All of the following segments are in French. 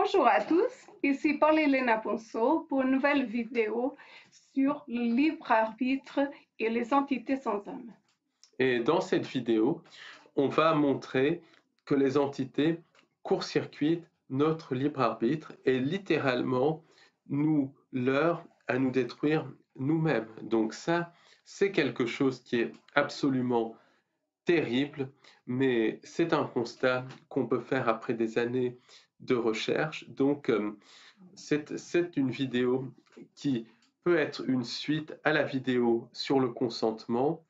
Bonjour à tous, ici Paul-Elena Ponceau pour une nouvelle vidéo sur le libre arbitre et les entités sans âme. Et dans cette vidéo, on va montrer que les entités court-circuitent notre libre arbitre et littéralement nous leurrent à nous détruire nous-mêmes. Donc ça, c'est quelque chose qui est absolument terrible, mais c'est un constat qu'on peut faire après des années de recherche. Donc c'est une vidéo qui peut être une suite à la vidéo sur le consentement,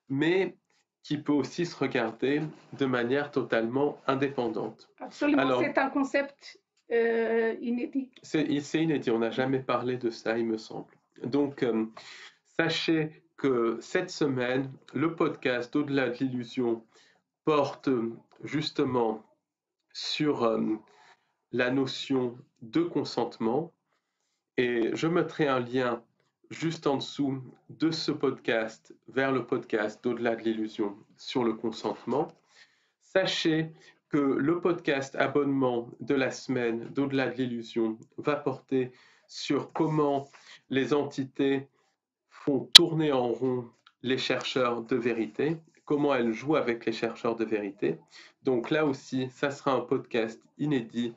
mais qui peut aussi se regarder de manière totalement indépendante. Absolument, Alors, c'est un concept inédit. c'est inédit, on n'a jamais parlé de ça, il me semble. Donc, sachez que cette semaine, le podcast Au-delà de l'illusion porte justement sur la notion de consentement et je mettrai un lien juste en dessous de ce podcast vers le podcast d'Au-delà de l'illusion sur le consentement. Sachez que le podcast abonnement de la semaine d'Au-delà de l'illusion va porter sur comment les entités font tourner en rond les chercheurs de vérité, comment elles jouent avec les chercheurs de vérité. Donc là aussi, ça sera un podcast inédit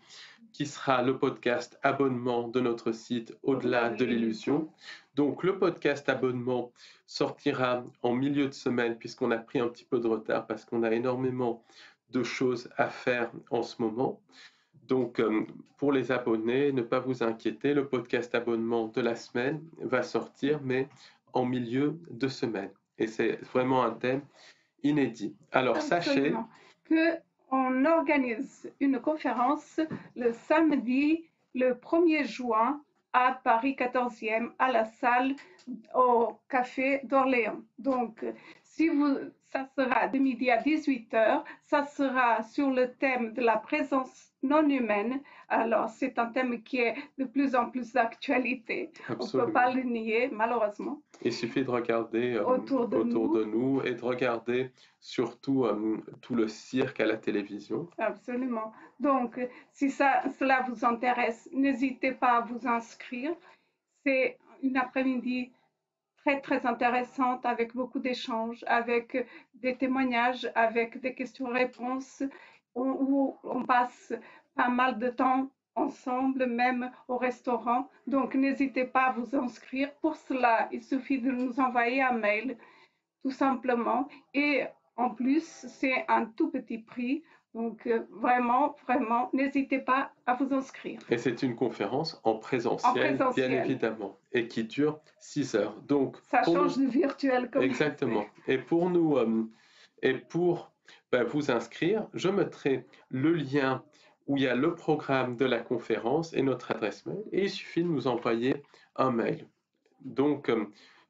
qui sera le podcast abonnement de notre site Au-delà de l'illusion. Donc le podcast abonnement sortira en milieu de semaine puisqu'on a pris un petit peu de retard parce qu'on a énormément de choses à faire en ce moment. Donc pour les abonnés, ne pas vous inquiéter, le podcast abonnement de la semaine va sortir mais en milieu de semaine. Et c'est vraiment un thème inédit. Alors sachez que on organise une conférence le samedi, le 1er juin, à Paris 14e, à la salle au Café d'Orléans. Donc, ça sera de midi à 18h, ça sera sur le thème de la présence non humaine. Alors, c'est un thème qui est de plus en plus d'actualité. On ne peut pas le nier, malheureusement. Il suffit de regarder autour de nous et de regarder surtout tout le cirque à la télévision. Absolument. Donc, si cela vous intéresse, n'hésitez pas à vous inscrire. C'est une après-midi très, très intéressante avec beaucoup d'échanges, avec des témoignages, avec des questions-réponses où on passe pas mal de temps ensemble, même au restaurant. Donc, n'hésitez pas à vous inscrire. Pour cela, il suffit de nous envoyer un mail, tout simplement. Et en plus, c'est un tout petit prix. Donc, vraiment, vraiment, n'hésitez pas à vous inscrire. Et c'est une conférence en présentiel, bien évidemment, et qui dure 6 heures. Donc, ça change du virtuel. Exactement. Et pour nous, vous inscrire, je mettrai le lien où il y a le programme de la conférence et notre adresse mail. Et il suffit de nous envoyer un mail. Donc,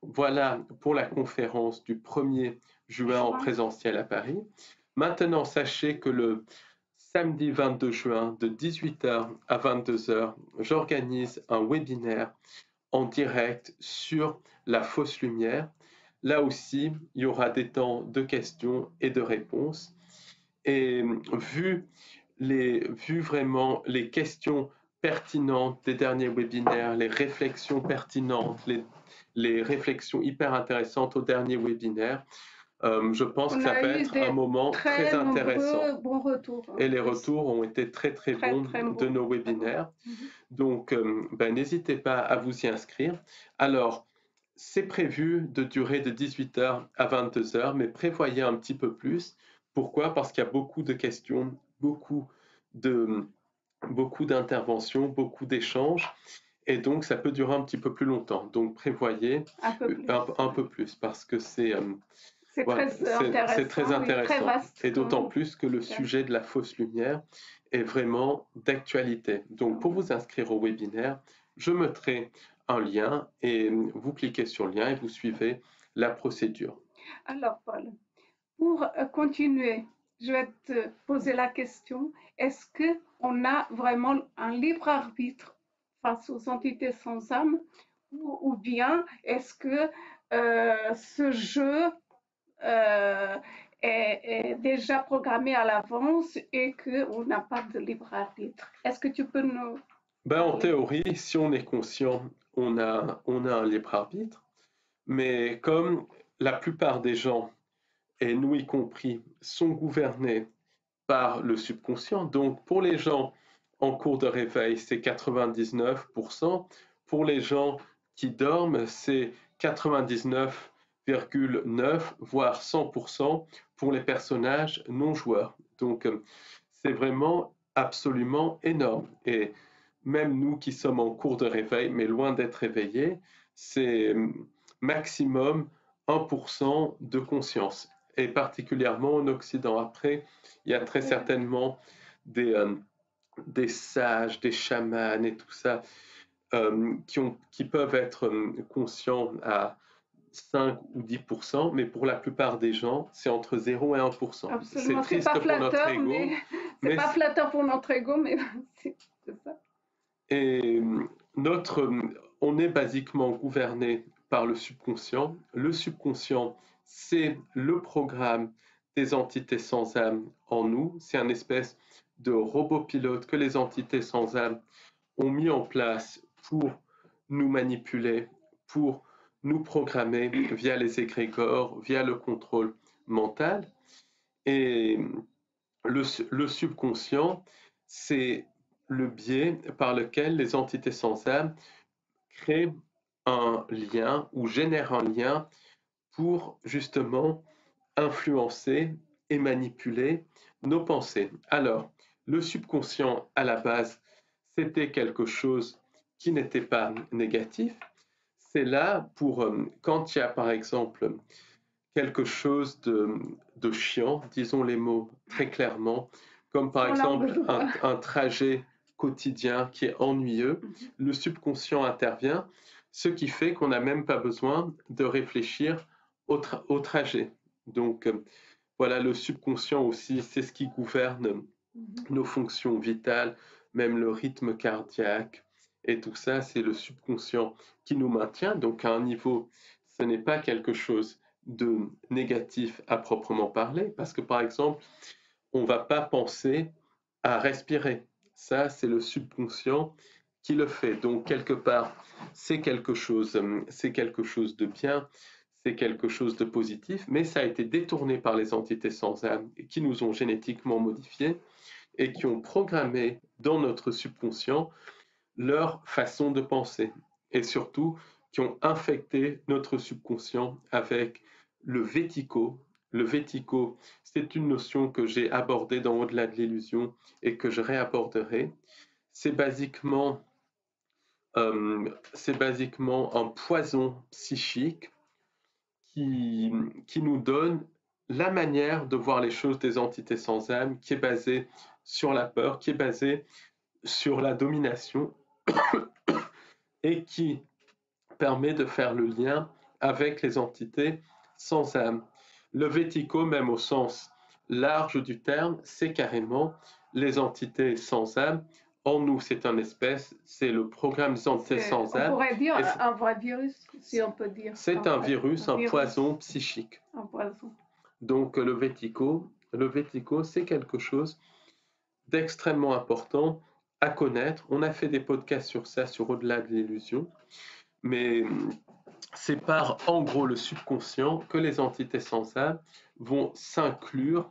voilà pour la conférence du 1er juin en présentiel à Paris. Maintenant, sachez que le samedi 22 juin, de 18h à 22h, j'organise un webinaire en direct sur la fausse lumière. Là aussi, il y aura des temps de questions et de réponses. Et vu vraiment les questions pertinentes des derniers webinaires, les réflexions pertinentes, les réflexions hyper intéressantes au dernier webinaire, je pense que ça va être un moment très intéressant. Bons retours, et les retours ont été très bons de nos webinaires. Donc, n'hésitez pas à vous y inscrire. Alors, c'est prévu de durer de 18h à 22h, mais prévoyez un petit peu plus. Pourquoi? Parce qu'il y a beaucoup de questions, beaucoup d'interventions, beaucoup d'échanges. Et donc, ça peut durer un petit peu plus longtemps. Donc, prévoyez un peu plus parce que c'est très intéressant. Et d'autant plus que le sujet de la fausse lumière est vraiment d'actualité. Donc, pour vous inscrire au webinaire, je mettrai un lien et vous cliquez sur le lien et vous suivez la procédure. Alors, Paul, pour continuer, je vais te poser la question, est-ce qu'on a vraiment un libre arbitre face aux entités sans âme ou bien est-ce que ce jeu est déjà programmée à l'avance et qu'on n'a pas de libre arbitre. Est-ce que tu peux nous En parler? théorie, si on est conscient, on a un libre arbitre, mais comme la plupart des gens, et nous y compris, sont gouvernés par le subconscient, donc pour les gens en cours de réveil, c'est 99%, pour les gens qui dorment, c'est 99,9, voire 100% pour les personnages non joueurs. Donc c'est vraiment absolument énorme. Et même nous qui sommes en cours de réveil, mais loin d'être réveillés, c'est maximum 1% de conscience, et particulièrement en Occident. Après, il y a très certainement des sages, des chamans et tout ça qui peuvent être conscients à 5 ou 10%, mais pour la plupart des gens, c'est entre 0 et 1%. C'est Absolument, c'est triste pas pour notre flatteur, ego, mais c'est mais pas flatteur pour notre ego, mais c'est ça. et notre, on est basiquement gouverné par le subconscient. Le subconscient, c'est le programme des entités sans âme en nous. C'est un espèce de robot pilote que les entités sans âme ont mis en place pour nous manipuler, pour nous programmer via les égrégores, via le contrôle mental. Et le subconscient, c'est le biais par lequel les entités sans âme créent un lien ou génèrent un lien pour justement influencer et manipuler nos pensées. Alors, le subconscient, à la base, c'était quelque chose qui n'était pas négatif. C'est là pour, quand il y a par exemple quelque chose de chiant, disons les mots très clairement, comme par Sur langue exemple de bois. un trajet quotidien qui est ennuyeux, le subconscient intervient, ce qui fait qu'on n'a même pas besoin de réfléchir au trajet. Donc voilà, le subconscient aussi, c'est ce qui gouverne nos fonctions vitales, même le rythme cardiaque et tout ça, c'est le subconscient qui nous maintient. Donc à un niveau, ce n'est pas quelque chose de négatif à proprement parler, parce que par exemple, on ne va pas penser à respirer. Ça, c'est le subconscient qui le fait. Donc quelque part, c'est quelque chose de bien, c'est quelque chose de positif, mais ça a été détourné par les entités sans âme qui nous ont génétiquement modifiés et qui ont programmé dans notre subconscient leur façon de penser, et surtout qui ont infecté notre subconscient avec le vético. Le vético, c'est une notion que j'ai abordée dans Au-delà de l'illusion et que je réaborderai. C'est basiquement, c'est basiquement un poison psychique qui, qui nous donne la manière de voir les choses des entités sans âme, qui est basée sur la peur, qui est basée sur la domination et qui permet de faire le lien avec les entités sans âme. Le vético, même au sens large du terme, c'est carrément les entités sans âme. En nous, c'est un espèce, c'est le programme des entités sans On âme. pourrait dire un vrai virus, si on peut dire. C'est un virus, un poison psychique. Un poison. Donc le vético, c'est quelque chose d'extrêmement important à connaître. On a fait des podcasts sur ça, sur Au-delà de l'illusion, mais c'est par, en gros, le subconscient que les entités sans âme vont s'inclure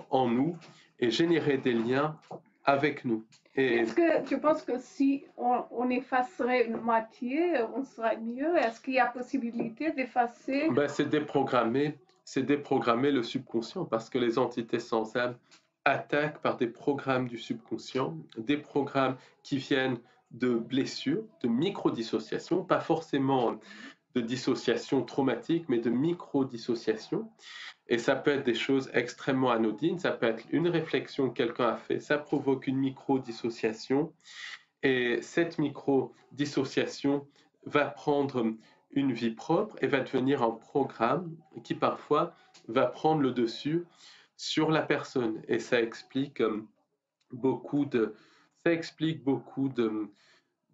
en nous et générer des liens avec nous. Est-ce que tu penses que si on effacerait une moitié, on serait mieux? Est-ce qu'il y a possibilité d'effacer? C'est déprogrammer le subconscient, parce que les entités sans âme attaquent par des programmes du subconscient, des programmes qui viennent de blessures, de micro-dissociation, pas forcément de dissociation traumatique, mais de micro-dissociation. Et ça peut être des choses extrêmement anodines, ça peut être une réflexion que quelqu'un a fait, ça provoque une micro-dissociation, et cette micro-dissociation va prendre une vie propre et va devenir un programme qui parfois va prendre le dessus sur la personne. Et ça explique beaucoup de,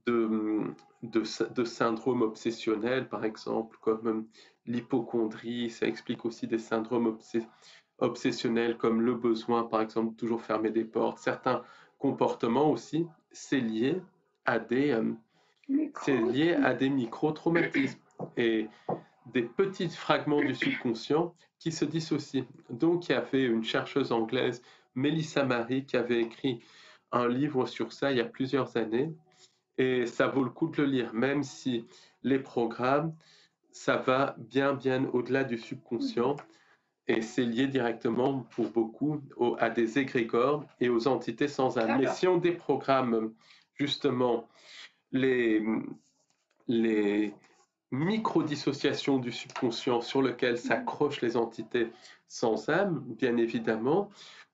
de syndromes obsessionnels, par exemple, comme l'hypocondrie, ça explique aussi des syndromes obsessionnels comme le besoin, par exemple, de toujours fermer des portes. Certains comportements aussi, c'est lié à des micro-traumatismes et des petits fragments du subconscient qui se dissocient. Donc, il y avait une chercheuse anglaise, Melissa Marie, qui avait écrit un livre sur ça il y a plusieurs années. Et ça vaut le coup de le lire, même si les programmes, ça va bien, bien au-delà du subconscient. Et c'est lié directement, pour beaucoup, à des égrégores et aux entités sans âme. Mais si on déprogramme justement les micro-dissociations du subconscient sur lesquelles s'accrochent les entités sans âme, bien évidemment,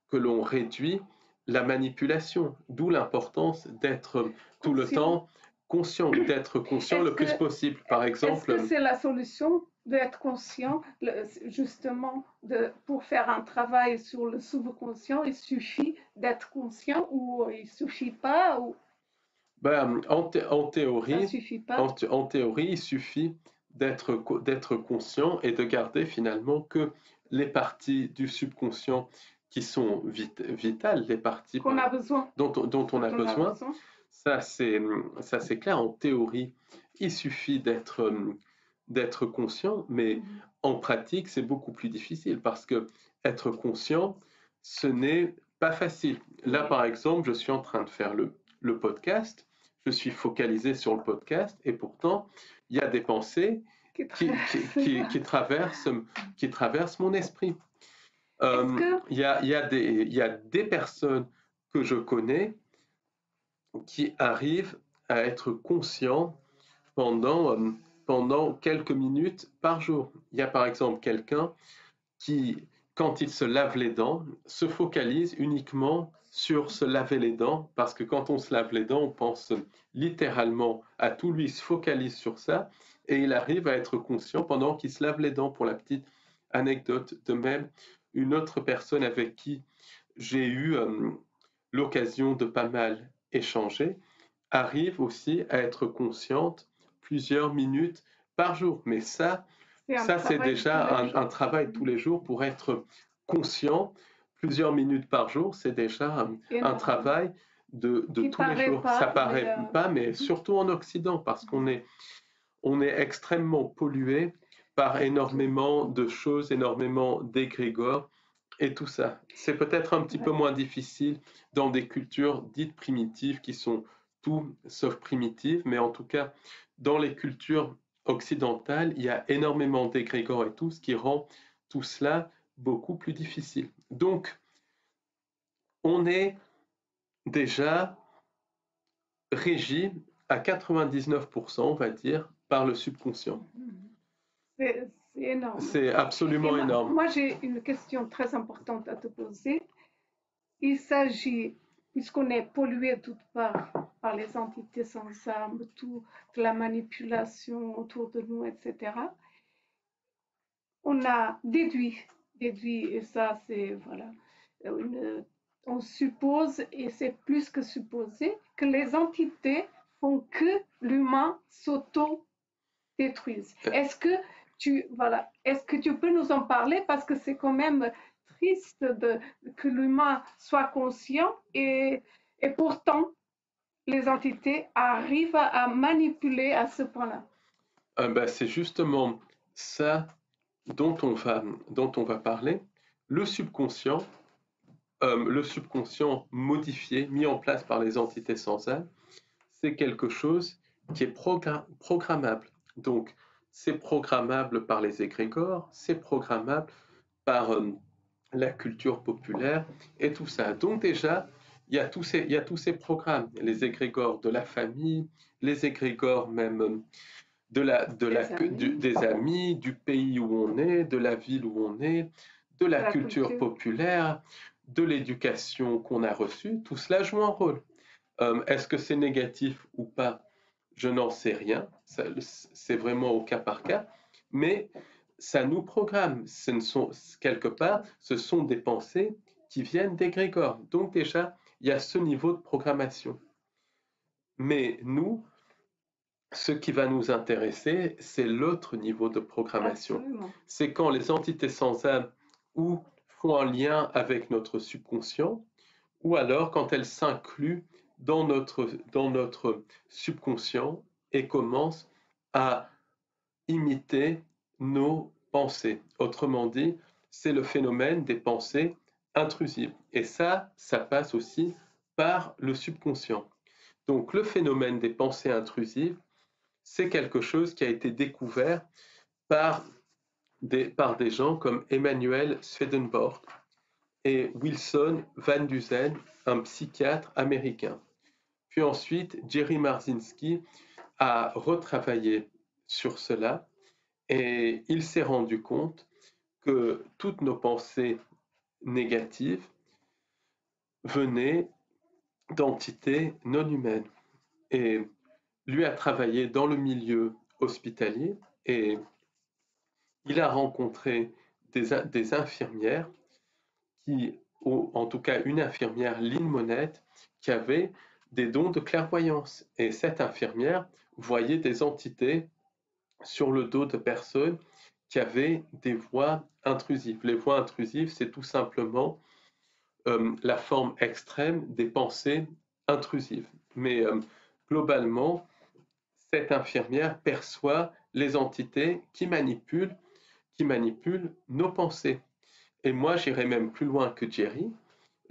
que l'on réduit la manipulation, d'où l'importance d'être tout le temps conscient, d'être conscient le plus possible. Par exemple, est-ce que c'est la solution d'être conscient, justement, pour faire un travail sur le subconscient, il suffit d'être conscient ou il ne suffit pas ou... En théorie, ça suffit pas. en théorie, il suffit d'être conscient et de garder finalement que les parties du subconscient qui sont vitales, les parties qu'on a besoin. dont on a besoin. Ça, c'est clair. En théorie, il suffit d'être conscient, mais en pratique, c'est beaucoup plus difficile parce que être conscient, ce n'est pas facile. Là, par exemple, je suis en train de faire le podcast, je suis focalisé sur le podcast et pourtant, il y a des pensées qui traversent mon esprit. Il y a des personnes que je connais qui arrivent à être conscients pendant quelques minutes par jour. Il y a par exemple quelqu'un qui, quand il se lave les dents, se focalise uniquement sur se laver les dents, parce que quand on se lave les dents, on pense littéralement à tout, lui il se focalise sur ça, et il arrive à être conscient pendant qu'il se lave les dents. Pour la petite anecdote, de même, une autre personne avec qui j'ai eu l'occasion de pas mal échanger, arrive aussi à être consciente plusieurs minutes par jour. Mais ça c'est déjà un travail tous les jours pour être conscient. Plusieurs minutes par jour, c'est déjà un travail de tous les jours. Ça paraît pas, mais surtout en Occident, parce qu'on est extrêmement pollué par énormément de choses, énormément d'égrégores et tout ça. C'est peut-être un petit peu moins difficile dans des cultures dites primitives qui sont tout sauf primitives, mais en tout cas, dans les cultures occidentales, il y a énormément d'égrégores et tout, ce qui rend tout cela beaucoup plus difficile. Donc, on est déjà régi à 99%, on va dire, par le subconscient. C'est énorme. C'est absolument énorme. Moi, j'ai une question très importante à te poser. Il s'agit, puisqu'on est pollué toute part par les entités sans âme, toute la manipulation autour de nous, etc., on a déduit, et ça c'est, voilà, on suppose, et c'est plus que supposé, que les entités font que l'humain s'auto-détruise. Est-ce que tu peux nous en parler, parce que c'est quand même triste que l'humain soit conscient et pourtant les entités arrivent à manipuler à ce point-là. C'est justement ça dont on va parler. Le subconscient modifié, mis en place par les entités sans âme, c'est quelque chose qui est programmable. Donc, c'est programmable par les égrégores, c'est programmable par la culture populaire et tout ça. Donc déjà, il y a tous ces programmes, les égrégores de la famille, les égrégores même des amis, du pays où on est, de la ville où on est, de la culture populaire, de l'éducation qu'on a reçue. Tout cela joue un rôle. Est-ce que c'est négatif ou pas? Je n'en sais rien. C'est vraiment au cas par cas. Mais ça nous programme. Quelque part, ce sont des pensées qui viennent d'égrégores. Donc déjà, il y a ce niveau de programmation. Mais nous, ce qui va nous intéresser, c'est l'autre niveau de programmation. Absolument. C'est quand les entités sans âme ou font un lien avec notre subconscient, ou alors quand elles s'incluent dans notre subconscient et commencent à imiter nos pensées. Autrement dit, c'est le phénomène des pensées intrusives. Et ça passe aussi par le subconscient. Donc le phénomène des pensées intrusives, c'est quelque chose qui a été découvert par des gens comme Emmanuel Swedenborg et Wilson Van Dusen, un psychiatre américain. Puis ensuite, Jerry Marzinsky a retravaillé sur cela et il s'est rendu compte que toutes nos pensées négatives venaient d'entités non humaines. Et lui a travaillé dans le milieu hospitalier et il a rencontré des infirmières qui, en tout cas une infirmière, Lynn Monette, qui avait des dons de clairvoyance. Et cette infirmière voyait des entités sur le dos de personnes qui avaient des voix intrusives. Les voix intrusives, c'est tout simplement la forme extrême des pensées intrusives. Mais globalement, cette infirmière perçoit les entités qui manipulent nos pensées. Et moi, j'irais même plus loin que Jerry.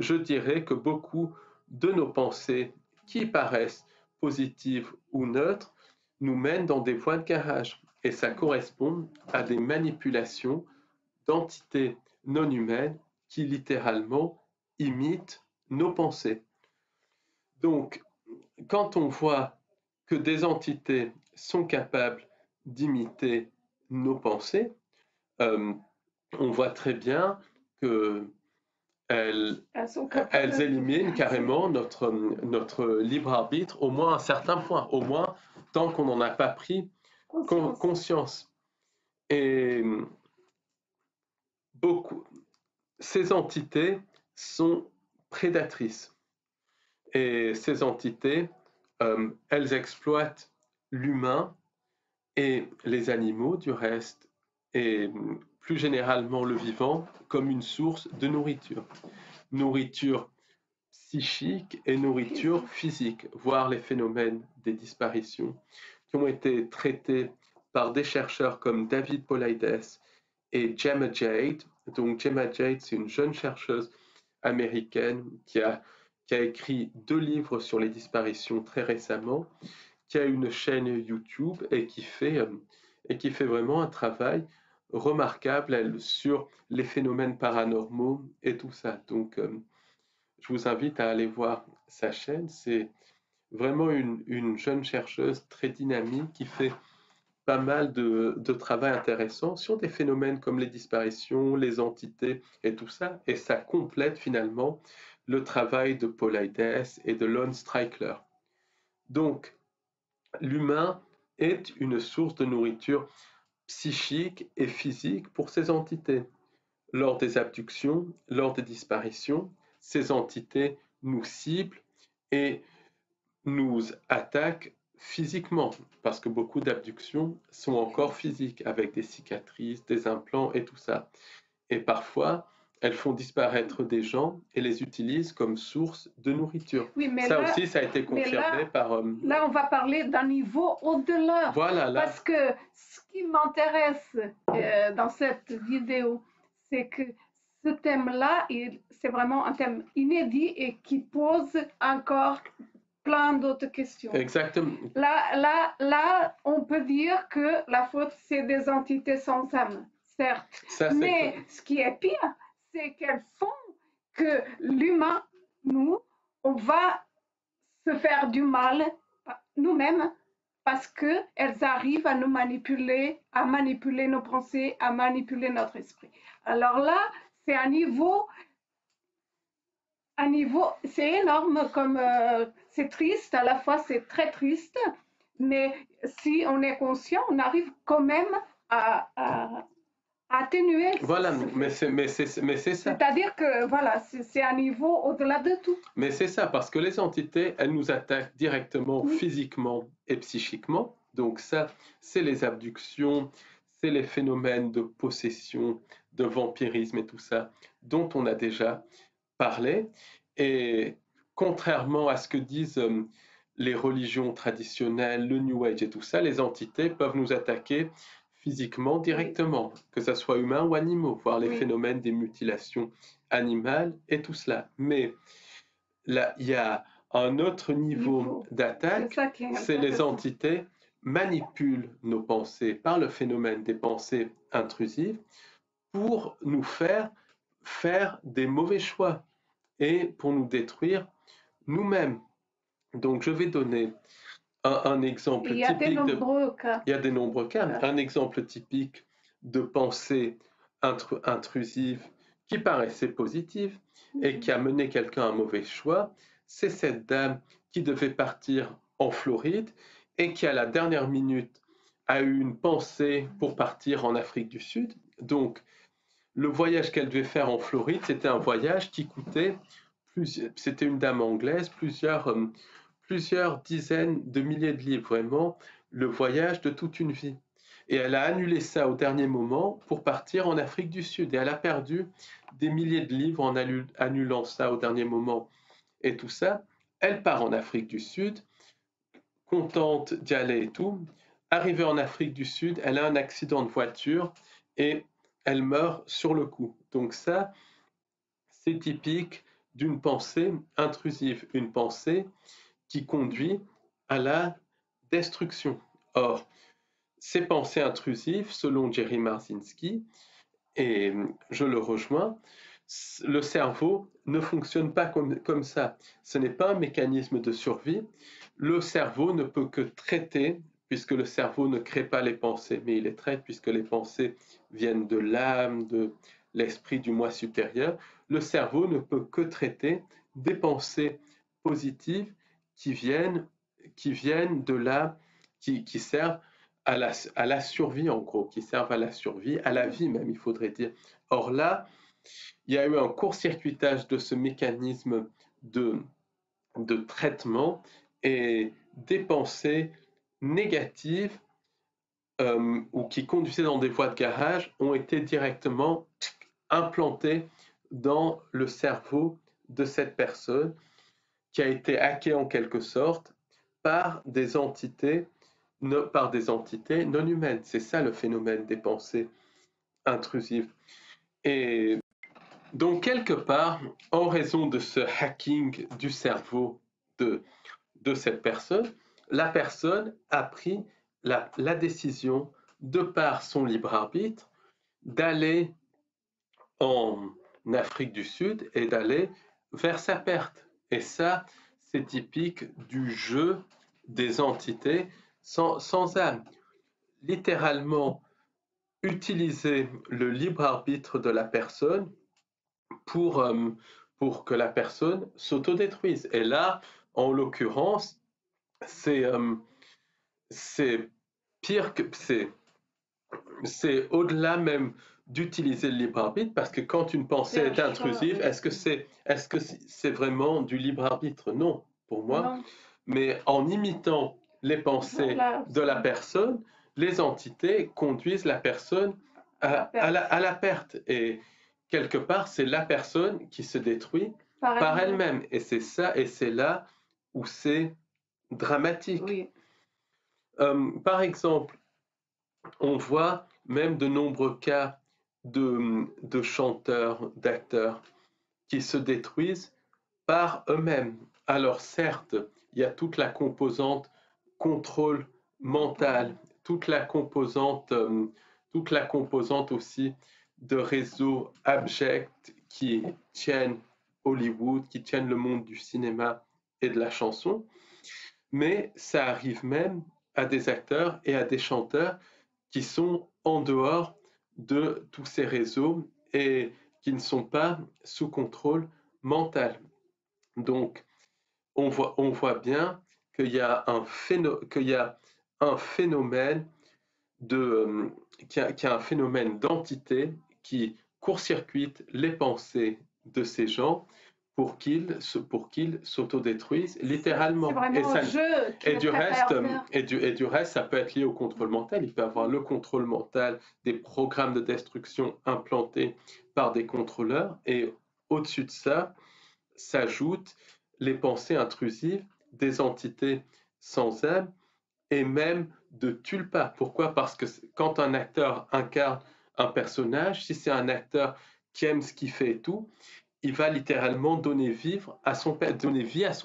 Je dirais que beaucoup de nos pensées qui paraissent positives ou neutres nous mènent dans des voies de garage. Et ça correspond à des manipulations d'entités non humaines qui littéralement imitent nos pensées. Donc, quand on voit que des entités sont capables d'imiter nos pensées, on voit très bien que elles éliminent carrément notre libre arbitre, au moins à un certain point, au moins tant qu'on n'en a pas pris conscience. Et ces entités sont prédatrices. Et ces entités, elles exploitent l'humain et les animaux du reste, et plus généralement le vivant, comme une source de nourriture. Nourriture psychique et nourriture physique, voire les phénomènes des disparitions qui ont été traités par des chercheurs comme David Paulides et Gemma Jade. Donc Gemma Jade, c'est une jeune chercheuse américaine qui a écrit 2 livres sur les disparitions très récemment, qui a une chaîne YouTube et qui fait vraiment un travail remarquable elle, sur les phénomènes paranormaux et tout ça. Donc, je vous invite à aller voir sa chaîne. C'est vraiment une jeune chercheuse très dynamique qui fait pas mal de travail intéressant sur des phénomènes comme les disparitions, les entités et tout ça. Et ça complète finalement le travail de Paulides et de Lon Strickler. Donc, l'humain est une source de nourriture psychique et physique pour ces entités. Lors des abductions, lors des disparitions, ces entités nous ciblent et nous attaquent physiquement, parce que beaucoup d'abductions sont encore physiques, avec des cicatrices, des implants et tout ça. Et parfois, elles font disparaître des gens et les utilisent comme source de nourriture. Oui, mais ça là, aussi, ça a été confirmé par... Là, on va parler d'un niveau au-delà. Voilà, là. Parce que ce qui m'intéresse dans cette vidéo, c'est que ce thème-là, c'est vraiment un thème inédit et qui pose encore plein d'autres questions. Exactement. Là, on peut dire que la faute, c'est des entités sans âme, certes. Ça, mais ce qui est pire, c'est qu'elles font que l'humain, nous, on va se faire du mal nous-mêmes parce qu'elles arrivent à nous manipuler, à manipuler nos pensées, à manipuler notre esprit. Alors là, c'est un niveau, c'est énorme, comme c'est triste, à la fois c'est très triste, mais si on est conscient, on arrive quand même à atténuer. Voilà, mais c'est ça. C'est-à-dire que voilà, c'est un niveau au-delà de tout. Mais c'est ça, parce que les entités, elles nous attaquent directement, physiquement et psychiquement. Donc ça, c'est les abductions, c'est les phénomènes de possession, de vampirisme et tout ça, dont on a déjà parlé. Et contrairement à ce que disent les religions traditionnelles, le New Age et tout ça, les entités peuvent nous attaquer physiquement directement, que ce soit humains ou animaux, voire les phénomènes des mutilations animales et tout cela. Mais là, il y a un autre niveau d'attaque, c'est les entités manipulent nos pensées par le phénomène des pensées intrusives pour nous faire des mauvais choix et pour nous détruire nous-mêmes. Donc, je vais donner un exemple typique. Il y a des nombreux cas. Un exemple typique de pensée intrusive qui paraissait positive et qui a mené quelqu'un à un mauvais choix, c'est cette dame qui devait partir en Floride et qui, à la dernière minute, a eu une pensée pour partir en Afrique du Sud. Donc, le voyage qu'elle devait faire en Floride, c'était un voyage qui coûtait, c'était une dame anglaise, plusieurs dizaines de milliers de livres, vraiment le voyage de toute une vie. Et elle a annulé ça au dernier moment pour partir en Afrique du Sud. Et elle a perdu des milliers de livres en annulant ça au dernier moment. Et tout ça, elle part en Afrique du Sud, contente d'y aller et tout. Arrivée en Afrique du Sud, elle a un accident de voiture et elle meurt sur le coup. Donc ça, c'est typique d'une pensée intrusive, une pensée qui conduit à la destruction. Or, ces pensées intrusives, selon Jerry Marzinsky, et je le rejoins, le cerveau ne fonctionne pas comme ça. Ce n'est pas un mécanisme de survie. Le cerveau ne peut que traiter, puisque le cerveau ne crée pas les pensées, mais il les traite puisque les pensées viennent de l'âme, de l'esprit du moi supérieur. Le cerveau ne peut que traiter des pensées positives qui viennent de là, qui servent à la survie en gros, qui servent à la survie, à la vie même, il faudrait dire. Or là, il y a eu un court-circuitage de ce mécanisme de traitement et des pensées négatives ou qui conduisaient dans des voies de garage ont été directement implantées dans le cerveau de cette personne qui a été hackée en quelque sorte par des entités non humaines. C'est ça le phénomène des pensées intrusives. Et donc, quelque part, en raison de ce hacking du cerveau de cette personne, la personne a pris la décision, de par son libre arbitre, d'aller en Afrique du Sud et d'aller vers sa perte. Et ça, c'est typique du jeu des entités sans âme. Littéralement, utiliser le libre arbitre de la personne pour que la personne s'autodétruise. Et là, en l'occurrence, c'est pire que c'est au-delà même d'utiliser le libre arbitre, parce que quand une pensée est intrusive, est-ce que c'est vraiment du libre arbitre? Non, pour moi. Non. Mais en imitant les pensées de la personne, les entités conduisent la personne à la perte. Et quelque part, c'est la personne qui se détruit par elle-même. Et c'est ça, et c'est là où c'est dramatique. Oui. Par exemple, on voit même de nombreux cas de chanteurs, d'acteurs qui se détruisent par eux-mêmes. Alors certes, il y a toute la composante contrôle mental, toute la composante aussi de réseaux abjects qui tiennent Hollywood, qui tiennent le monde du cinéma et de la chanson, mais ça arrive même à des acteurs et à des chanteurs qui sont en dehors de tous ces réseaux et qui ne sont pas sous contrôle mental. Donc, on voit bien qu'il y a un phénomène d'entité qui court-circuite les pensées de ces gens pour qu'ils s'autodétruisent C'est littéralement. vraiment un jeu qui est très pervers. Et du reste, ça peut être lié au contrôle mental. Il peut y avoir le contrôle mental, des programmes de destruction implantés par des contrôleurs. Et au-dessus de ça, s'ajoutent les pensées intrusives des entités sans âme et même de tulpa. Pourquoi? Parce que quand un acteur incarne un personnage, si c'est un acteur qui aime ce qu'il fait et tout, il va littéralement donner vie à son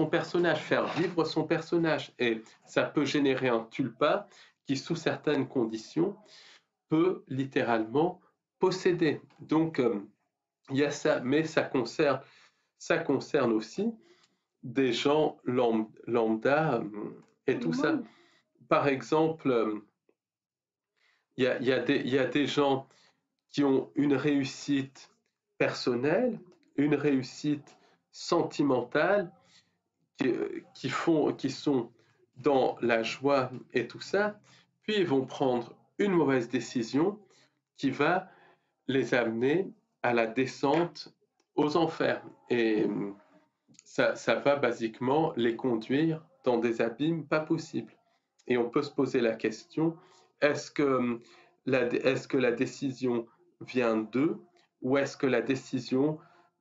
personnage, faire vivre son personnage. Et ça peut générer un tulpa qui, sous certaines conditions, peut littéralement posséder. Donc, il y a ça, mais ça concerne aussi des gens lambda et tout ça. Par exemple, il y a des gens qui ont une réussite personnelle, une réussite sentimentale, qui sont dans la joie et tout ça, puis ils vont prendre une mauvaise décision qui va les amener à la descente aux enfers. Et ça va basiquement les conduire dans des abîmes pas possibles. Et on peut se poser la question, est-ce que est-ce que la décision vient d'eux ou est-ce que la décision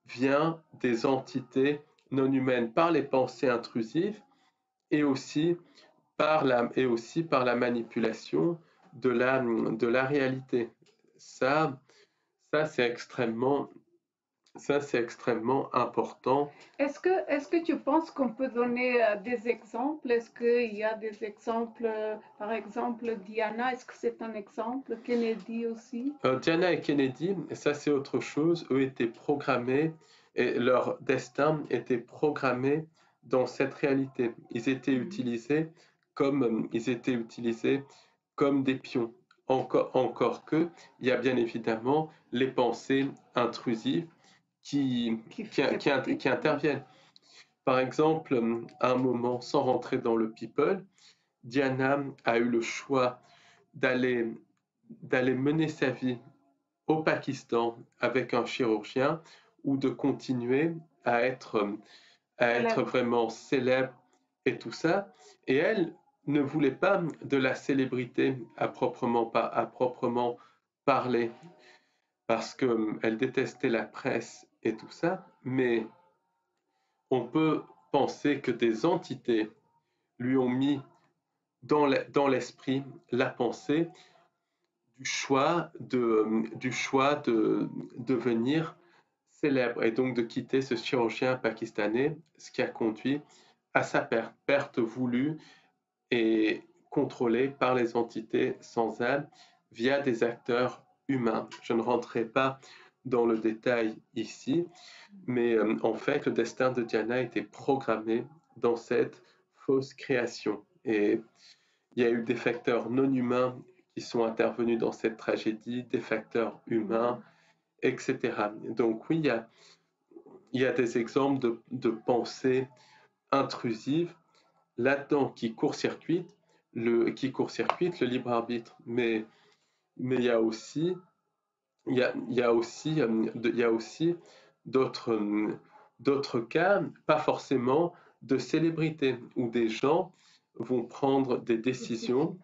vient des entités non humaines par les pensées intrusives et aussi et aussi par la manipulation de la réalité. Ça, ça c'est extrêmement, ça, c'est extrêmement important. Est-ce que tu penses qu'on peut donner des exemples? Est-ce qu'il y a des exemples, par exemple, Diana, est-ce que c'est un exemple? Kennedy aussi? Diana et Kennedy, ça c'est autre chose, eux étaient programmés et leur destin était programmé dans cette réalité. Ils étaient utilisés comme des pions. Encore que, il y a bien évidemment les pensées intrusives qui interviennent. Par exemple, à un moment, sans rentrer dans le people, Diana a eu le choix d'aller mener sa vie au Pakistan avec un chirurgien ou de continuer à être vraiment célèbre et tout ça. Et elle ne voulait pas de la célébrité à proprement parler parce qu'elle détestait la presse et tout ça, mais on peut penser que des entités lui ont mis dans l'esprit la pensée du choix de devenir célèbre et donc de quitter ce chirurgien pakistanais, ce qui a conduit à sa perte voulue et contrôlée par les entités sans âme via des acteurs humains. Je ne rentrerai pas dans le détail ici, mais en fait, le destin de Diana était programmé dans cette fausse création. Et il y a eu des facteurs non humains qui sont intervenus dans cette tragédie, des facteurs humains, etc. Donc oui, il y a des exemples de pensées intrusives là-dedans qui court-circuitent le libre arbitre. Mais il y a aussi, il y a aussi d'autres cas, pas forcément de célébrités, où des gens vont prendre des décisions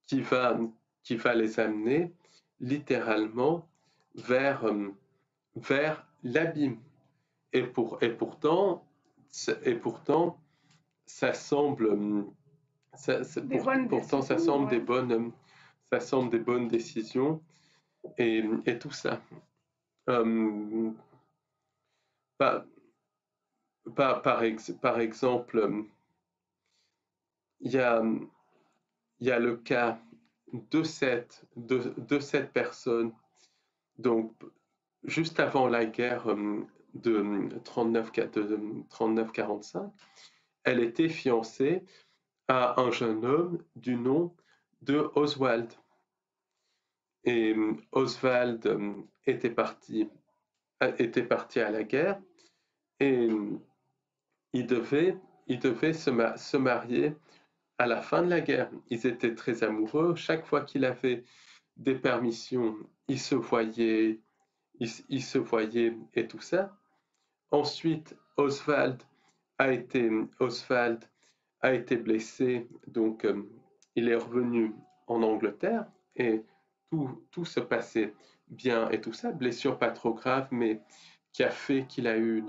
qui va, qui va les amener littéralement vers l'abîme. Et pourtant, ça semble, pourtant, ça semble ça semble des bonnes décisions et tout ça. Par, par exemple, il y a, il y a le cas de cette personne, donc juste avant la guerre de 39-45, elle était fiancée à un jeune homme du nom de Oswald. Et Oswald était parti à la guerre et il devait se marier à la fin de la guerre. Ils étaient très amoureux. Chaque fois qu'il avait des permissions, ils se voyaient et tout ça. Ensuite, Oswald a été blessé, donc il est revenu en Angleterre et tout se passait bien et tout ça, blessure pas trop grave, mais qui a fait qu'il a eu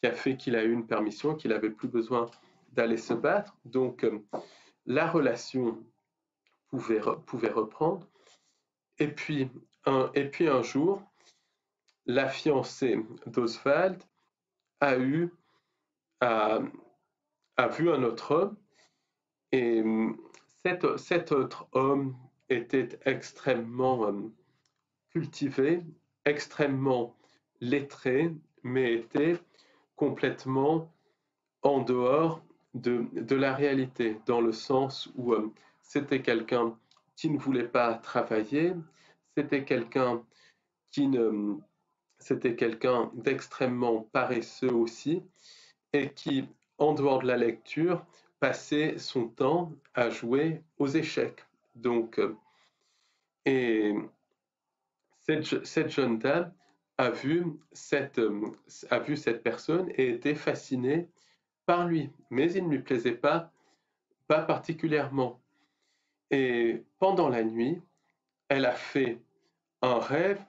une permission, qu'il n'avait plus besoin d'aller se battre. Donc la relation pouvait reprendre. Et puis un jour, la fiancée d'Oswald a vu un autre homme, et cet autre homme était extrêmement cultivé, extrêmement lettré, mais était complètement en dehors de la réalité, dans le sens où c'était quelqu'un qui ne voulait pas travailler, c'était quelqu'un c'était quelqu'un d'extrêmement paresseux aussi, et qui, en dehors de la lecture, passait son temps à jouer aux échecs. Donc, et cette jeune dame a vu cette personne et était fascinée par lui, mais il ne lui plaisait pas particulièrement. Et pendant la nuit, elle a fait un rêve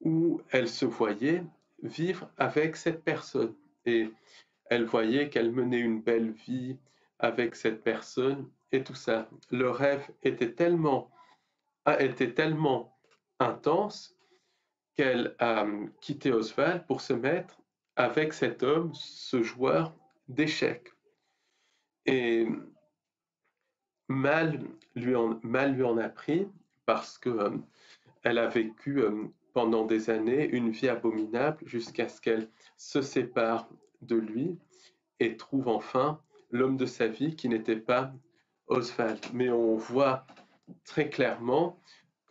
où elle se voyait vivre avec cette personne. Et elle voyait qu'elle menait une belle vie avec cette personne et tout ça. Le rêve a été tellement intense qu'elle a quitté Oswald pour se mettre avec cet homme, ce joueur d'échecs. Et mal lui en a pris, parce que elle a vécu pendant des années une vie abominable jusqu'à ce qu'elle se sépare de lui et trouve enfin l'homme de sa vie, qui n'était pas Oswald. Mais on voit très clairement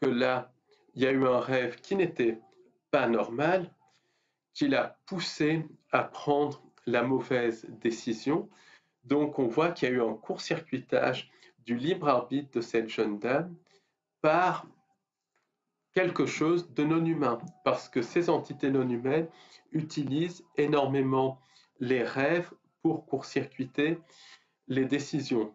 que là, il y a eu un rêve qui n'était pas normal, qui l'a poussé à prendre la mauvaise décision. Donc on voit qu'il y a eu un court-circuitage du libre arbitre de cette jeune dame par quelque chose de non humain, parce que ces entités non humaines utilisent énormément les rêves pour court-circuiter les décisions.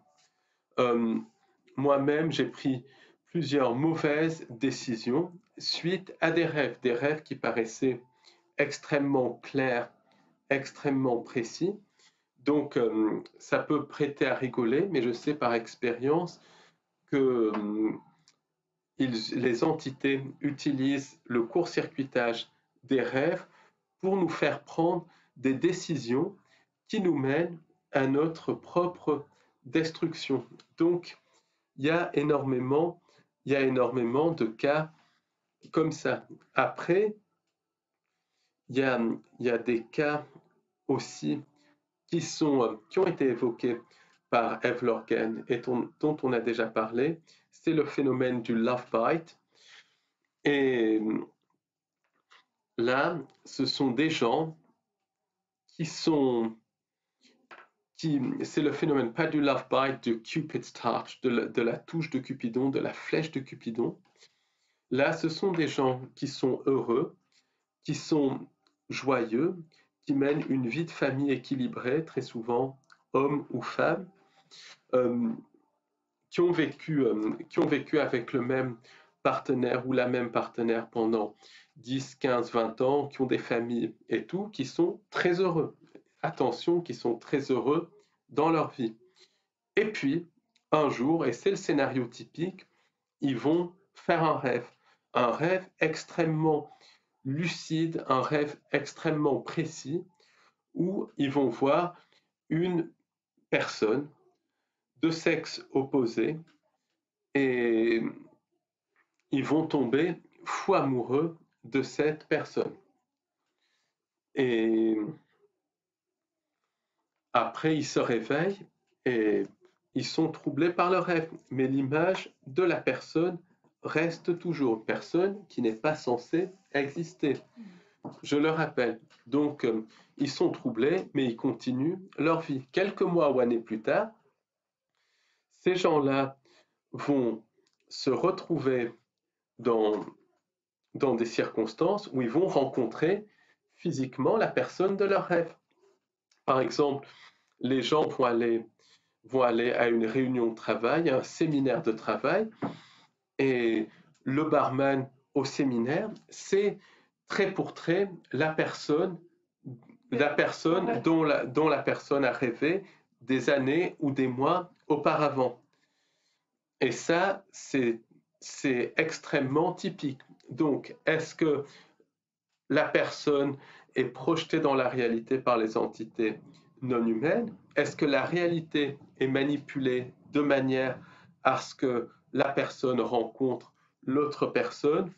Moi-même, j'ai pris plusieurs mauvaises décisions suite à des rêves qui paraissaient extrêmement clairs, extrêmement précis. Donc, ça peut prêter à rigoler, mais je sais par expérience que les entités utilisent le court-circuitage des rêves pour nous faire prendre des décisions qui nous mènent à notre propre destruction. Donc, il y a énormément de cas comme ça. Après, il y a des cas aussi qui ont été évoqués par Eve Lorgen et dont on a déjà parlé. C'est le phénomène du love bite. Et là, ce sont des gens c'est le phénomène, pas du love bite, du Cupid's touch, de la touche de Cupidon, de la flèche de Cupidon. Là, ce sont des gens qui sont heureux, qui sont joyeux, qui mènent une vie de famille équilibrée, très souvent hommes ou femmes, qui ont vécu avec le même partenaire ou la même partenaire pendant 10, 15, 20 ans, qui ont des familles et tout, qui sont très heureux. Attention, qui sont très heureux dans leur vie. Et puis, un jour, et c'est le scénario typique, ils vont faire un rêve extrêmement lucide, un rêve extrêmement précis, où ils vont voir une personne de sexe opposé et ils vont tomber fou amoureux de cette personne. Et après, ils se réveillent et ils sont troublés par le rêve. Mais l'image de la personne reste toujours une personne qui n'est pas censée exister. Je le rappelle. Donc, ils sont troublés, mais ils continuent leur vie. Quelques mois ou années plus tard, ces gens-là vont se retrouver dans des circonstances où ils vont rencontrer physiquement la personne de leur rêve. Par exemple, les gens vont aller à une réunion de travail, à un séminaire de travail, et le barman au séminaire, c'est trait pour trait la personne dont la personne a rêvé des années ou des mois auparavant. Et ça, c'est extrêmement typique. Donc, est-ce que la personne est projetée dans la réalité par les entités non humaines? Est-ce que la réalité est manipulée de manière à ce que la personne rencontre l'autre personne?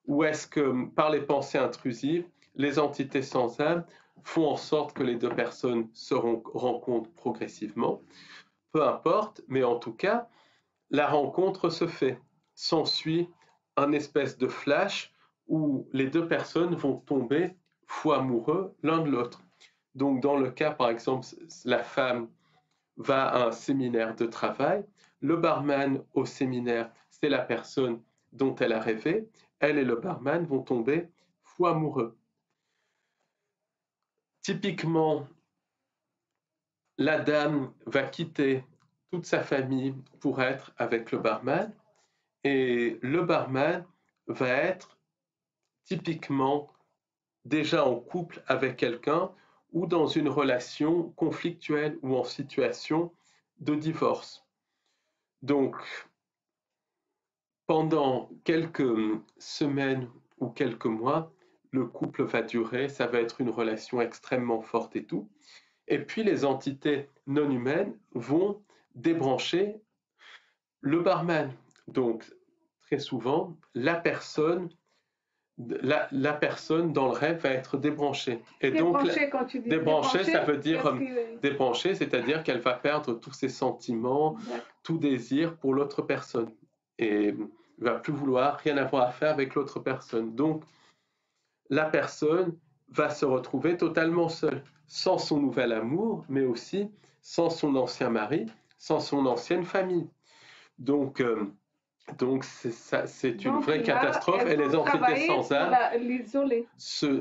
Ou est-ce que par les pensées intrusives, les entités sans âme font en sorte que les deux personnes se rencontrent progressivement? Peu importe, mais en tout cas, la rencontre se fait. S'ensuit un espèce de flash où les deux personnes vont tomber fous amoureux l'un de l'autre. Donc dans le cas, par exemple, la femme va à un séminaire de travail, le barman au séminaire, c'est la personne dont elle a rêvé, elle et le barman vont tomber fous amoureux. Typiquement, la dame va quitter toute sa famille pour être avec le barman, et le barman va être typiquement déjà en couple avec quelqu'un ou dans une relation conflictuelle ou en situation de divorce. Donc, pendant quelques semaines ou quelques mois, le couple va durer, ça va être une relation extrêmement forte et tout. Et puis les entités non humaines vont débrancher le barman. Donc, très souvent, la personne dans le rêve va être débranchée. Et débranchée, quand tu dis débranchée, ça veut dire débranchée, c'est-à-dire qu'elle va perdre tous ses sentiments, tout désir pour l'autre personne. Et ne va plus vouloir rien avoir à faire avec l'autre personne. Donc, la personne va se retrouver totalement seule, sans son nouvel amour, mais aussi sans son ancien mari, sans son ancienne famille. Donc c'est une vraie catastrophe, et les entités sans âme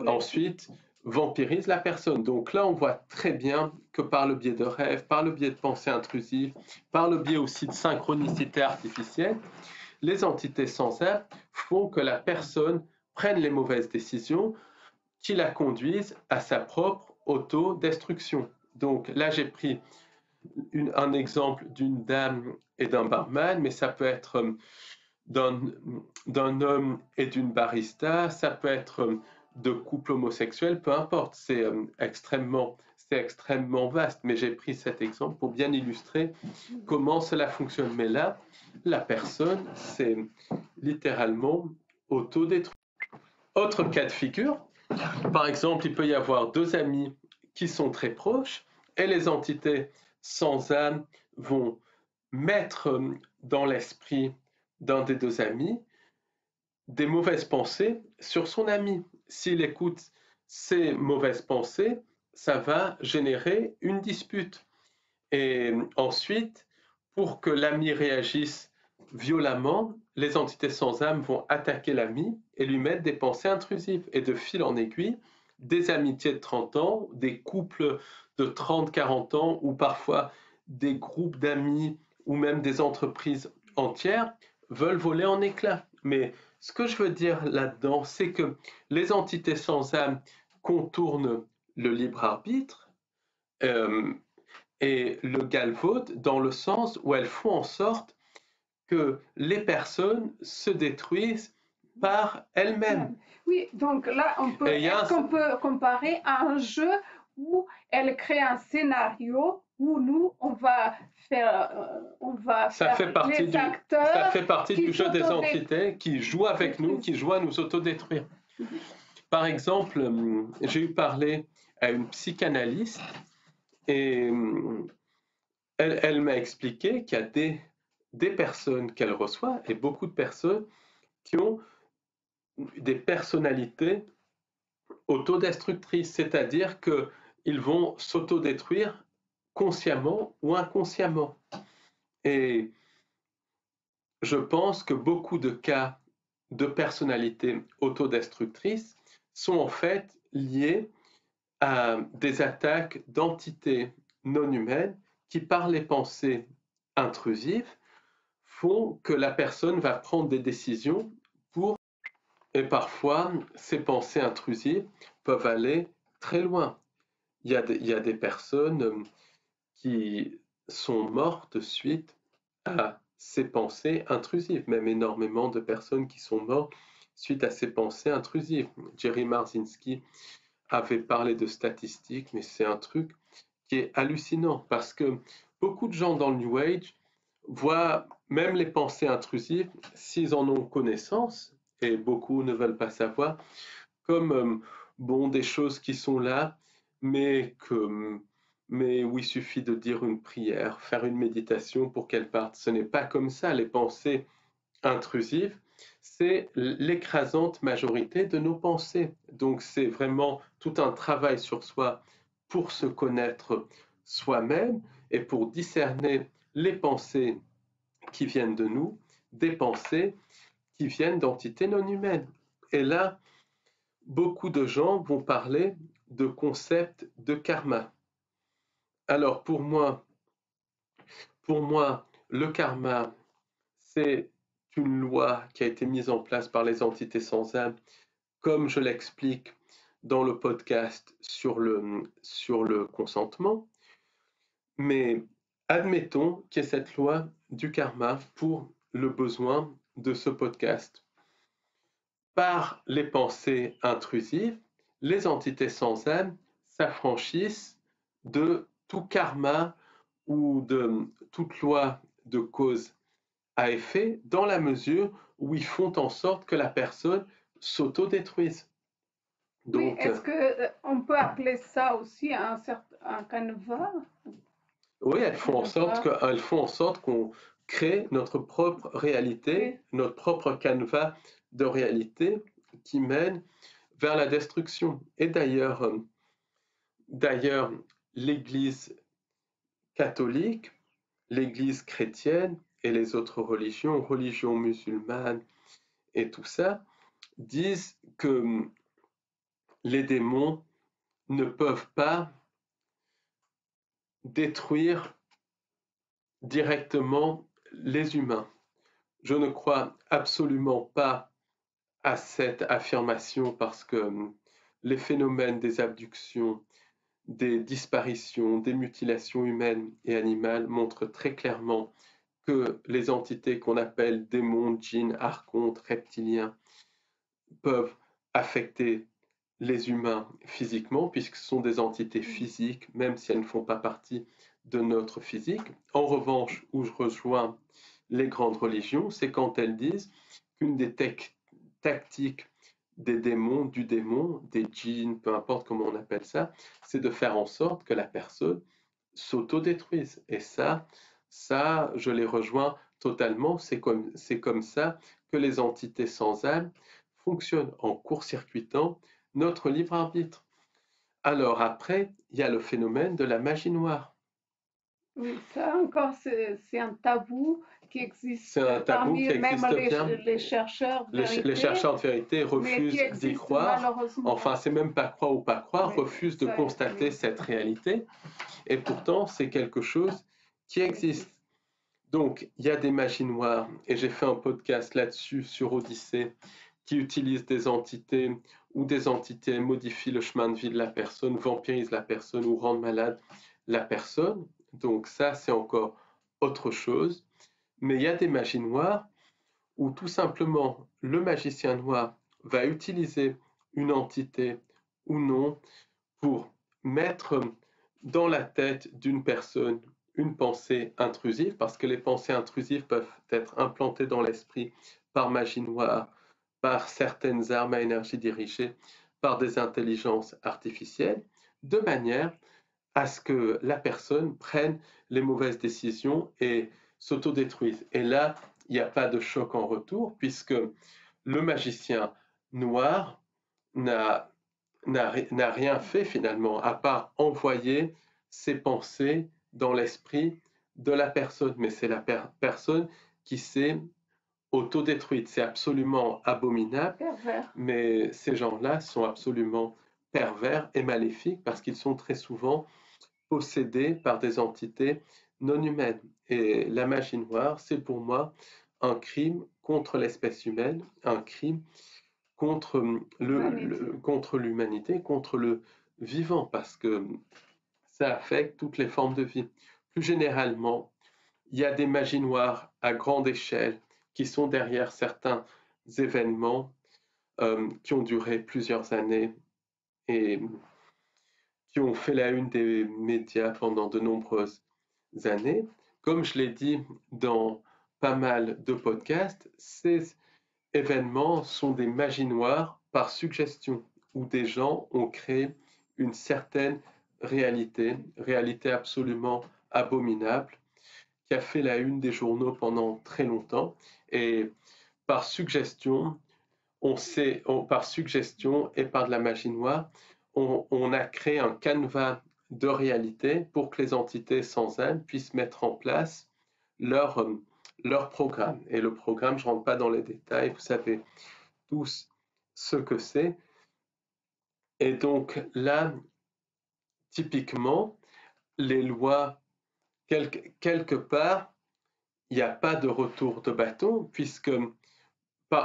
ensuite vampirisent la personne. Donc là, on voit très bien que par le biais de rêves, par le biais de pensées intrusives, par le biais aussi de synchronicité artificielle, les entités sans âme font que la personne prenne les mauvaises décisions qui la conduisent à sa propre autodestruction. Donc là, j'ai pris un exemple d'une dame et d'un barman, mais ça peut être d'un homme et d'une barista, ça peut être de couples homosexuels, peu importe, c'est extrêmement vaste, mais j'ai pris cet exemple pour bien illustrer comment cela fonctionne. Mais là, la personne s'est littéralement autodétruite. Autre cas de figure, par exemple, il peut y avoir deux amis qui sont très proches, et les entités sans âme vont mettre dans l'esprit d'un des deux amis des mauvaises pensées sur son ami. S'il écoute ces mauvaises pensées, ça va générer une dispute. Et ensuite, pour que l'ami réagisse violemment, les entités sans âme vont attaquer l'ami et lui mettre des pensées intrusives. Et de fil en aiguille, des amitiés de 30 ans, des couples de 30-40 ans, ou parfois des groupes d'amis ou même des entreprises entières veulent voler en éclats. Mais ce que je veux dire là-dedans, c'est que les entités sans âme contournent le libre arbitre et le galvaudent dans le sens où elles font en sorte que les personnes se détruisent par elles-mêmes. Oui, donc là, on peut comparer à un jeu où elle crée un scénario où nous, on va faire les acteurs. Ça fait partie du jeu des entités qui jouent avec nous, qui jouent à nous autodétruire. Par exemple, j'ai eu parlé à une psychanalyste et elle m'a expliqué qu'il y a des personnes qu'elle reçoit, et beaucoup de personnes qui ont des personnalités autodestructrices, c'est-à-dire qu'ils vont s'autodétruire consciemment ou inconsciemment. Et je pense que beaucoup de cas de personnalités autodestructrices sont en fait liées à des attaques d'entités non humaines qui, par les pensées intrusives, font que la personne va prendre des décisions pour... Et parfois, ces pensées intrusives peuvent aller très loin. Il y a des personnes qui sont mortes suite à ces pensées intrusives, même énormément de personnes qui sont mortes suite à ces pensées intrusives. Jerry Marzinski avait parlé de statistiques, mais c'est un truc qui est hallucinant parce que beaucoup de gens dans le New Age voient même les pensées intrusives, s'ils en ont connaissance, et beaucoup ne veulent pas savoir, comme bon, des choses qui sont là, mais, mais où il suffit de dire une prière, faire une méditation pour qu'elles partent. Ce n'est pas comme ça. Les pensées intrusives, c'est l'écrasante majorité de nos pensées. Donc c'est vraiment tout un travail sur soi pour se connaître soi-même et pour discerner les pensées qui viennent de nous, des pensées qui viennent d'entités non humaines. Et là, beaucoup de gens vont parler de concept de karma. Alors pour moi, le karma, c'est une loi qui a été mise en place par les entités sans âme, comme je l'explique dans le podcast sur le consentement. Mais admettons qu'il y ait cette loi du karma pour le besoin de ce podcast. Par les pensées intrusives, les entités sans âme s'affranchissent de tout karma ou de toute loi de cause à effet dans la mesure où ils font en sorte que la personne s'autodétruise. Oui, Donc, est-ce que on peut appeler ça aussi un canevas? oui, Canevas, elles font en sorte qu'on crée notre propre réalité, oui. notre propre canevas de réalité qui mène vers la destruction. Et d'ailleurs, l'Église catholique, l'Église chrétienne et les autres religions musulmanes et tout ça, disent que les démons ne peuvent pas détruire directement les humains. Je ne crois absolument pas à cette affirmation parce que les phénomènes des abductions, des disparitions, des mutilations humaines et animales montrent très clairement que les entités qu'on appelle démons, djinns, archontes, reptiliens peuvent affecter les humains physiquement, puisque ce sont des entités physiques, même si elles ne font pas partie de notre physique. En revanche, où je rejoins les grandes religions, c'est quand elles disent qu'une des tactiques des démons, du démon, des djinns, peu importe comment on appelle ça, c'est de faire en sorte que la personne s'autodétruise. Et ça, je les rejoins totalement. C'est comme ça que les entités sans âme fonctionnent en court-circuitant notre libre arbitre. Alors après, il y a le phénomène de la magie noire. Oui, ça encore, c'est un tabou qui C'est existe un tabou parmi qui même existe bien. les chercheurs de Les vérité, chercheurs de vérité mais qui refusent d'y existe croire. malheureusement. Enfin, c'est même pas croire ou pas croire, Oui, refusent de ça, constater oui, cette réalité. Et pourtant, c'est quelque chose qui existe. Donc, il y a des magies noires, et j'ai fait un podcast là-dessus sur Odyssée, qui utilise des entités ou des entités modifient le chemin de vie de la personne, vampirisent la personne ou rendent malade la personne. Donc ça, c'est encore autre chose. Mais il y a des magies noires où tout simplement le magicien noir va utiliser une entité ou non pour mettre dans la tête d'une personne une pensée intrusive, parce que les pensées intrusives peuvent être implantées dans l'esprit par magie noire, par certaines armes à énergie dirigée, par des intelligences artificielles, de manière à ce que la personne prenne les mauvaises décisions et s'autodétruise. Et là, il n'y a pas de choc en retour, puisque le magicien noir n'a rien fait finalement, à part envoyer ses pensées dans l'esprit de la personne. Mais c'est la personne qui s'est autodétruite. C'est absolument abominable, Pervers. mais ces gens-là sont absolument pervers et maléfiques parce qu'ils sont très souvent possédés par des entités non humaines. Et la magie noire, c'est pour moi un crime contre l'espèce humaine, un crime contre contre l'humanité, contre le vivant, parce que ça affecte toutes les formes de vie. Plus généralement, il y a des magies noires à grande échelle qui sont derrière certains événements qui ont duré plusieurs années et qui ont fait la une des médias pendant de nombreuses années. Comme je l'ai dit dans pas mal de podcasts, ces événements sont des magies noires par suggestion, où des gens ont créé une certaine réalité absolument abominable, qui a fait la une des journaux pendant très longtemps. Et par suggestion, par suggestion et par de la magie noire, on a créé un canevas de réalité pour que les entités sans âme puissent mettre en place leur, leur programme. Et le programme, je ne rentre pas dans les détails, vous savez tous ce que c'est. Et donc là, typiquement, les lois, quelque part, il n'y a pas de retour de bâton, puisque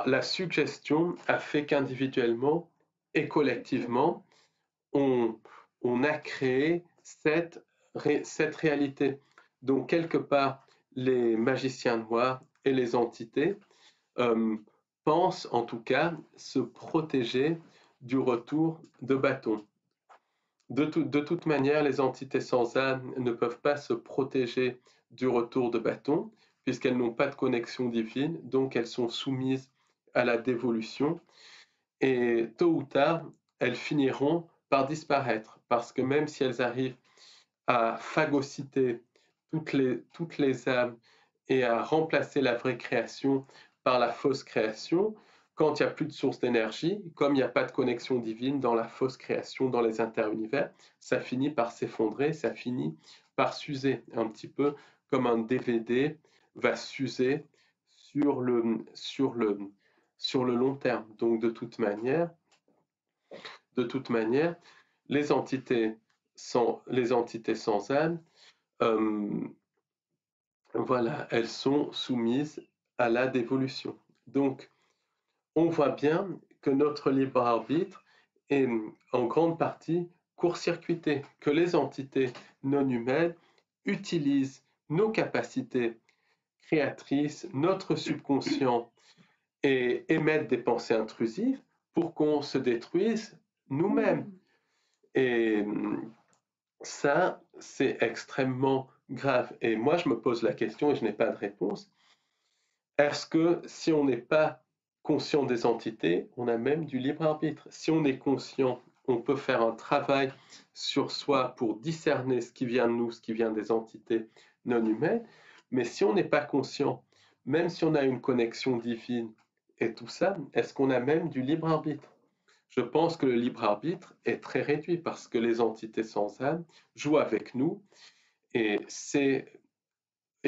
la suggestion a fait qu'individuellement et collectivement, on, on a créé cette réalité. Donc, quelque part, les magiciens noirs et les entités euh, pensent en tout cas se protéger du retour de bâton. De toute manière, les entités sans âme ne peuvent pas se protéger du retour de bâton, puisqu'elles n'ont pas de connexion divine, donc elles sont soumises à la dévolution, et tôt ou tard, elles finiront par disparaître, parce que même si elles arrivent à phagocyter toutes les âmes et à remplacer la vraie création par la fausse création, quand il n'y a plus de source d'énergie, comme il n'y a pas de connexion divine dans la fausse création, dans les interunivers, ça finit par s'effondrer, ça finit par s'user, un petit peu comme un DVD va s'user sur le long terme. Donc de toute manière, les entités sans âme, euh, voilà, elles sont soumises à la dévolution. Donc, on voit bien que notre libre arbitre est en grande partie court-circuité, que les entités non humaines utilisent nos capacités créatrices, notre subconscient, et émettent des pensées intrusives pour qu'on se détruise nous-mêmes. Et ça, c'est extrêmement grave. Et moi, je me pose la question et je n'ai pas de réponse. Est-ce que si on n'est pas conscient des entités, on a même du libre arbitre? Si on est conscient, on peut faire un travail sur soi pour discerner ce qui vient de nous, ce qui vient des entités non humaines. Mais si on n'est pas conscient, même si on a une connexion divine et tout ça, est-ce qu'on a même du libre arbitre? Je pense que le libre arbitre est très réduit parce que les entités sans âme jouent avec nous et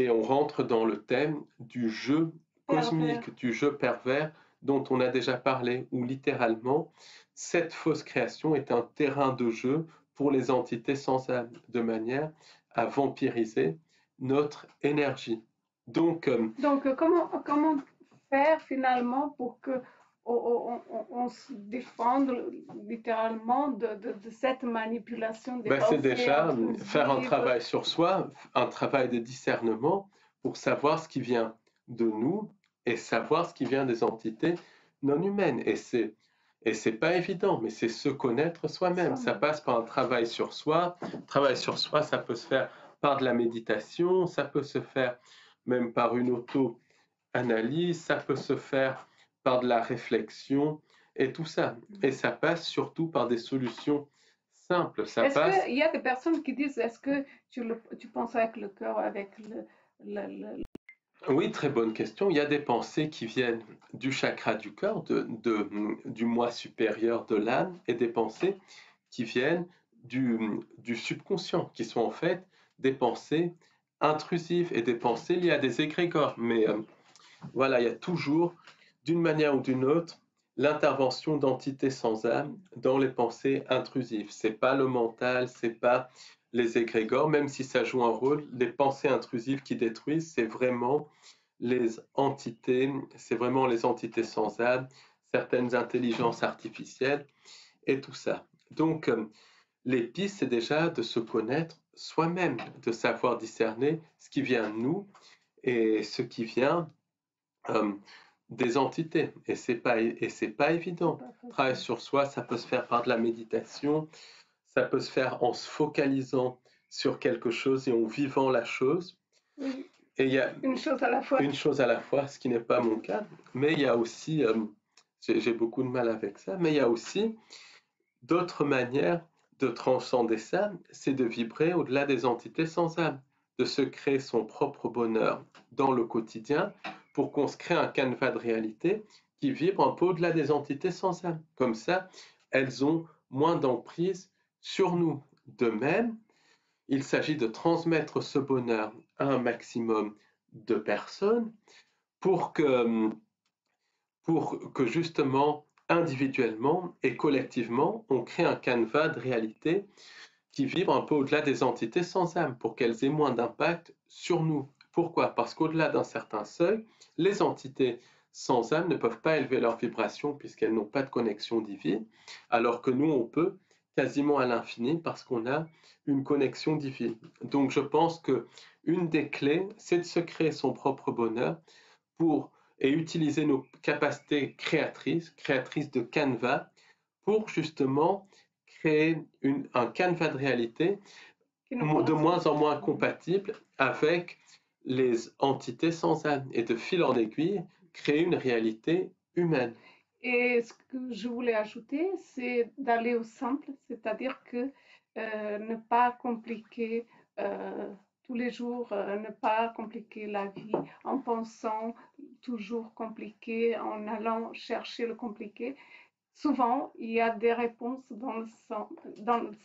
on rentre dans le thème du jeu cosmique, du jeu pervers dont on a déjà parlé, où littéralement cette fausse création est un terrain de jeu pour les entités sans âme, de manière à vampiriser notre énergie. Donc comment faire finalement pour que on se défende littéralement de cette manipulation des C'est pensées déjà faire un intrusives? travail sur soi, un travail de discernement pour savoir ce qui vient de nous et savoir ce qui vient des entités non humaines. Et c'est pas évident, mais c'est se connaître soi-même. Ça passe par un travail sur soi. Travail sur soi, ça peut se faire par de la méditation, ça peut se faire même par une auto-analyse, ça peut se faire par de la réflexion et tout ça. Et ça passe surtout par des solutions simples. Ça Est-ce passe. qu'il y a des personnes qui disent, est-ce que tu penses avec le cœur, avec Oui, très bonne question. Il y a des pensées qui viennent du chakra du cœur, du moi supérieur de l'âme, et des pensées qui viennent du subconscient, qui sont en fait des pensées intrusives et des pensées liées à des égrégores. Mais Voilà, il y a toujours, d'une manière ou d'une autre, l'intervention d'entités sans âme dans les pensées intrusives. C'est pas le mental, c'est pas les égrégores, même si ça joue un rôle. Les pensées intrusives qui détruisent, c'est vraiment les entités sans âme, certaines intelligences artificielles et tout ça. Donc, les pistes, c'est déjà de se connaître soi-même, de savoir discerner ce qui vient de nous et ce qui vient euh, des entités. Et c'est pas évident. Travailler sur soi, ça peut se faire par de la méditation, ça peut se faire en se focalisant sur quelque chose et en vivant la chose. Oui, Et il y a une chose à la fois. une chose à la fois, ce qui n'est pas mon cas, mais il y a aussi, j'ai beaucoup de mal avec ça, mais il y a aussi d'autres manières de transcender ça, c'est de vibrer au-delà des entités sans âme, de se créer son propre bonheur dans le quotidien pour qu'on se crée un canevas de réalité qui vibre un peu au-delà des entités sans âme. Comme ça, elles ont moins d'emprise sur nous. De même, il s'agit de transmettre ce bonheur à un maximum de personnes pour que, pour que justement, individuellement et collectivement, on crée un canevas de réalité qui vibre un peu au-delà des entités sans âme pour qu'elles aient moins d'impact sur nous. Pourquoi? Parce qu'au-delà d'un certain seuil, les entités sans âme ne peuvent pas élever leur vibration puisqu'elles n'ont pas de connexion divine, alors que nous, on peut quasiment à l'infini parce qu'on a une connexion divine. Donc je pense que une des clés, c'est de se créer son propre bonheur pour et utiliser nos capacités créatrices de canevas pour justement créer un canevas de réalité de moins en moins compatible avec les entités sans âme et de fil en aiguille créer une réalité humaine. Et ce que je voulais ajouter, c'est d'aller au simple, c'est-à-dire que ne pas compliquer tous les jours, ne pas compliquer la vie en pensant toujours compliqué, en allant chercher le compliqué. Souvent, il y a des réponses dans le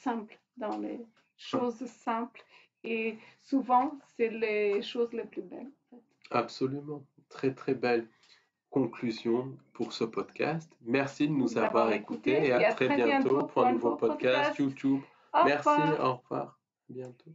simple, dans les choses simples, et souvent, c'est les choses les plus belles. Absolument. Très très belle conclusion pour ce podcast. Merci de nous avoir D'avoir écoutés écouté et à et à très très bientôt bientôt pour pour un un nouveau nouveau podcast podcast. YouTube. Au Merci, revoir. au revoir. À bientôt.